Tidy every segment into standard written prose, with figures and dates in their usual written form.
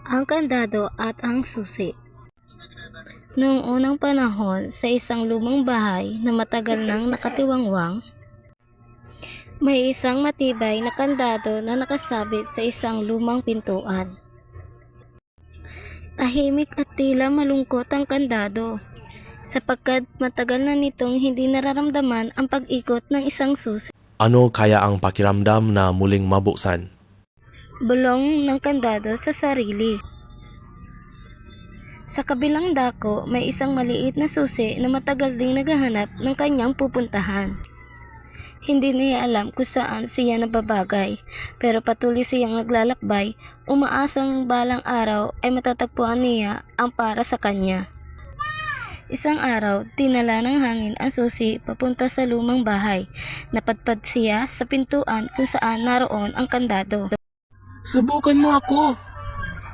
Ang kandado at ang susi. Noong unang panahon, sa isang lumang bahay na matagal nang nakatiwangwang, may isang matibay na kandado na nakasabit sa isang lumang pintuan. Tahimik at tila malungkot ang kandado, sapagkat matagal na nitong hindi nararamdaman ang pag-ikot ng isang susi. Ano kaya ang pakiramdam na muling mabuksan? Bulong ng kandado sa sarili. Sa kabilang dako, may isang maliit na susi na matagal ding naghahanap ng kanyang pupuntahan. Hindi niya alam kung saan siya nababagay, pero patuloy siyang naglalakbay, umaasang balang araw ay matatagpuan niya ang para sa kanya. Isang araw, tinala ng hangin ang susi papunta sa lumang bahay. Napadpad siya sa pintuan kung saan naroon ang kandado. Subukan mo ako.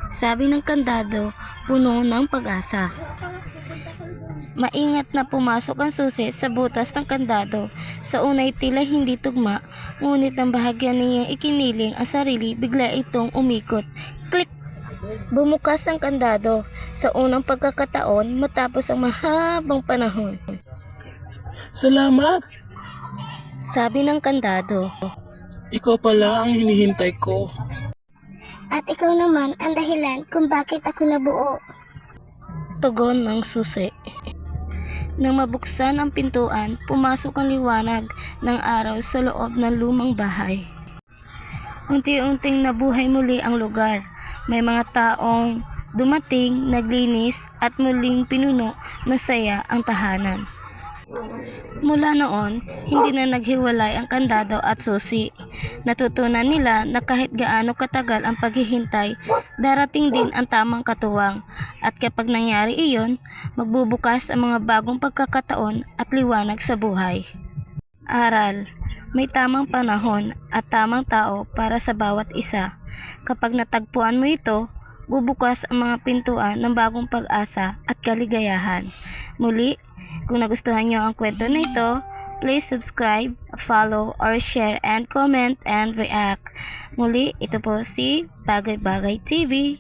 Sabi ng kandado, puno ng pag-asa. Maingat na pumasok ang susi sa butas ng kandado. Sa unay tila hindi tugma, ngunit nang bahagyan niyang ikiniling ang sarili, bigla itong umikot. Click! Bumukas ang kandado sa unang pagkakataon matapos ang mahabang panahon. Salamat. Sabi ng kandado. Ikaw pala ang hinihintay ko. At ikaw naman ang dahilan kung bakit ako nabuo. Tugon ng susi. Nang mabuksan ang pintuan, pumasok ang liwanag ng araw sa loob ng lumang bahay. Unti-unting nabuhay muli ang lugar. May mga taong dumating, naglinis at muling pinuno ng saya ang tahanan. Mula noon, hindi na naghiwalay ang kandado at susi. Natutunan nila na kahit gaano katagal ang paghihintay, darating din ang tamang katuwang. At kapag nangyari iyon, magbubukas ang mga bagong pagkakataon at liwanag sa buhay. Aral: may tamang panahon at tamang tao para sa bawat isa. Kapag natagpuan mo ito, bubukas ang mga pintuan ng bagong pag-asa at kaligayahan. Muli, kung nagustuhan nyo ang kwento na ito, please subscribe, follow, or share and comment and react. Muli, ito po si Bagay Bagay TV.